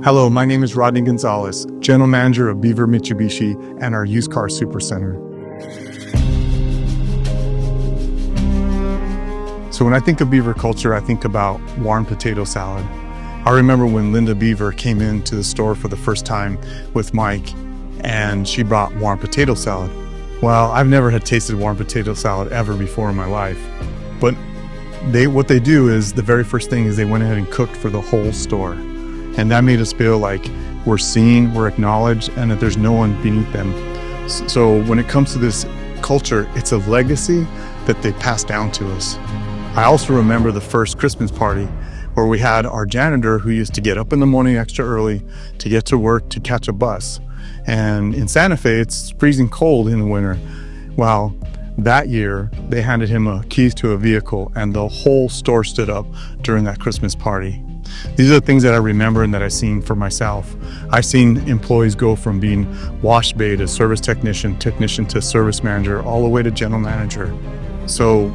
Hello, my name is Rodney Gonzales, General Manager of Beaver Mitsubishi and our used car supercenter. So when I think of Beaver culture, I think about warm potato salad. I remember when Linda Beaver came into the store for the first time with Mike and she brought warm potato salad. Well, I've never had tasted warm potato salad ever before in my life, but what they do is the very first thing is they went ahead and cooked for the whole store. And that made us feel like we're seen, we're acknowledged, and that there's no one beneath them. So when it comes to this culture, it's a legacy that they passed down to us. I also remember the first Christmas party where we had our janitor who used to get up in the morning extra early to get to work to catch a bus. And in Santa Fe, it's freezing cold in the winter. Well, that year, they handed him keys to a vehicle and the whole store stood up during that Christmas party. These are the things that I remember and that I've seen for myself. I've seen employees go from being wash bay to service technician to service manager, all the way to general manager. So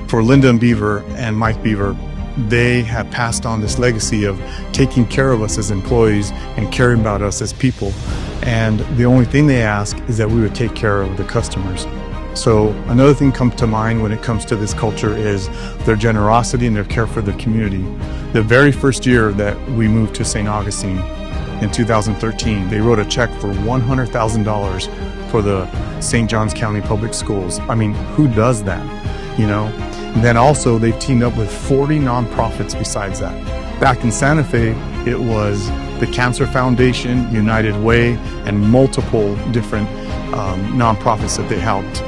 for Linda and Beaver and Mike Beaver, they have passed on this legacy of taking care of us as employees and caring about us as people. And the only thing they ask is that we would take care of the customers. So another thing comes to mind when it comes to this culture is their generosity and their care for the community. The very first year that we moved to St. Augustine in 2013, they wrote a check for $100,000 for the St. Johns County Public Schools. I mean, who does that, you know? And then also they've teamed up with 40 nonprofits besides that. Back in Santa Fe, it was the Cancer Foundation, United Way, and multiple different nonprofits that they helped.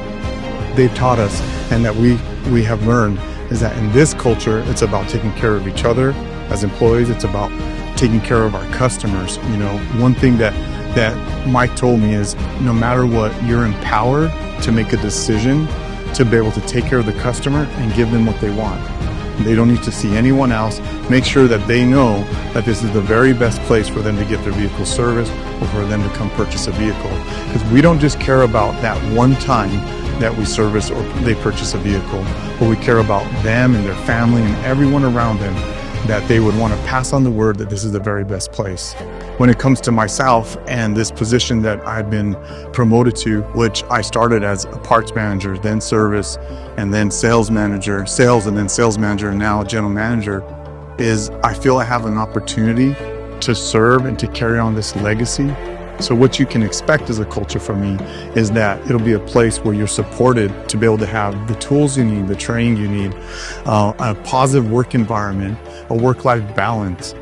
They've taught us and that we have learned is that in this culture, it's about taking care of each other as employees. It's about taking care of our customers. You know, one thing that Mike told me is no matter what, you're empowered to make a decision to be able to take care of the customer and give them what they want. They don't need to see anyone else. Make sure that they know that this is the very best place for them to get their vehicle serviced or for them to come purchase a vehicle. Because we don't just care about that one time that we service or they purchase a vehicle, but we care about them and their family and everyone around them, that they would want to pass on the word that this is the very best place. When it comes to myself and this position that I've been promoted to, which I started as a parts manager, then service, and then sales manager, and now general manager, is I feel I have an opportunity to serve and to carry on this legacy. So what you can expect as a culture from me is that it'll be a place where you're supported to be able to have the tools you need, the training you need, a positive work environment, a work-life balance,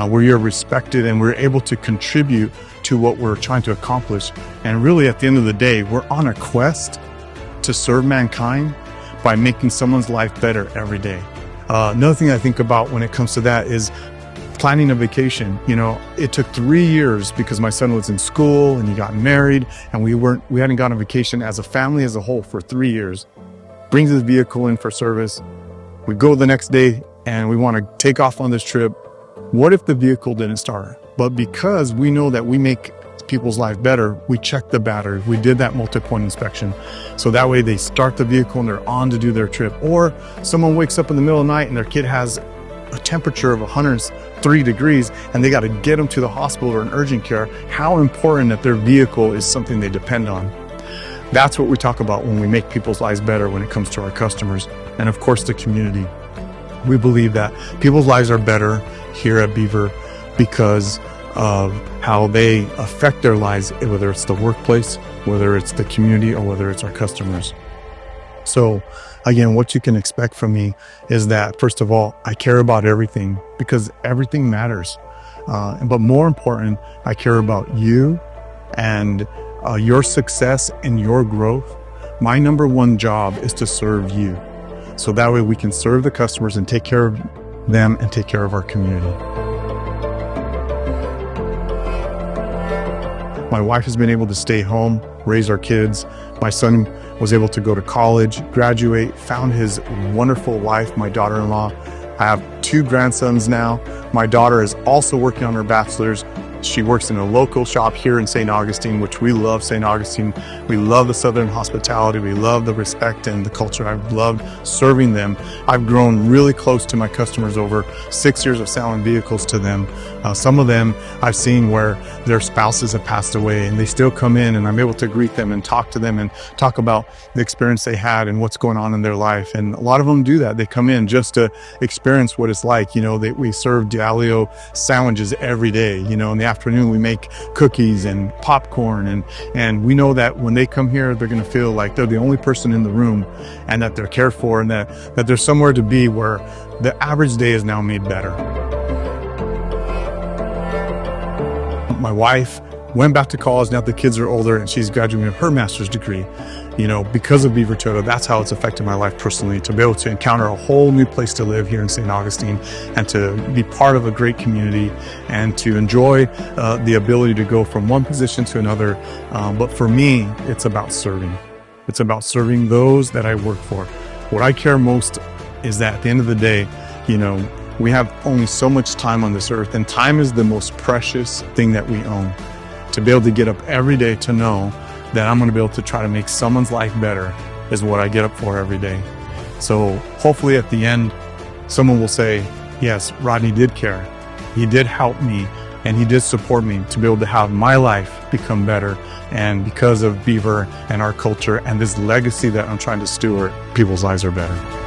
where you're respected and we're able to contribute to what we're trying to accomplish. And really at the end of the day, we're on a quest to serve mankind by making someone's life better every day. Another thing I think about when it comes to that is planning a vacation. You know, it took 3 years because my son was in school and he got married and we hadn't gone on vacation as a family as a whole for 3 years. Brings his vehicle in for service. We go the next day and we want to take off on this trip. What if the vehicle didn't start? But because we know that we make people's life better, we check the battery. We did that multi-point inspection. So that way they start the vehicle and they're on to do their trip. Or someone wakes up in the middle of the night and their kid has a temperature of 103 degrees and they got to get them to the hospital or an urgent care. How important that their vehicle is something they depend on. That's what we talk about when we make people's lives better when it comes to our customers and of course the community. We believe that people's lives are better here at Beaver because of how they affect their lives, whether it's the workplace, whether it's the community, or whether it's our customers. So again, what you can expect from me is that, first of all, I care about everything because everything matters. But more important, I care about you and your success and your growth. My number one job is to serve you. So that way we can serve the customers and take care of them and take care of our community. My wife has been able to stay home, raise our kids. My son was able to go to college, graduate, found his wonderful wife, my daughter-in-law. I have 2 grandsons now. My daughter is also working on her bachelor's. She works in a local shop here in St. Augustine, which we love St. Augustine. We love the Southern hospitality. We love the respect and the culture. I've loved serving them. I've grown really close to my customers over 6 years of selling vehicles to them. Some of them I've seen where their spouses have passed away and they still come in, and I'm able to greet them and talk to them and talk about the experience they had and what's going on in their life. And a lot of them do that. They come in just to experience what it's like. We serve Diallo sandwiches every day. In the afternoon we make cookies and popcorn, and we know that when they come here, they're going to feel like they're the only person in the room, and that they're cared for, and that there's somewhere to be where the average day is now made better. My wife went back to college. Now the kids are older and she's graduating with her master's degree. Because of Beaver Toyota, that's how it's affected my life personally, to be able to encounter a whole new place to live here in St. Augustine, and to be part of a great community, and to enjoy the ability to go from one position to another. But for me, it's about serving. It's about serving those that I work for. What I care most is that at the end of the day, we have only so much time on this earth, and time is the most precious thing that we own. To be able to get up every day to know that I'm going to be able to try to make someone's life better is what I get up for every day. So hopefully at the end, someone will say, yes, Rodney did care. He did help me, and he did support me to be able to have my life become better. And because of Beaver and our culture and this legacy that I'm trying to steward, people's lives are better.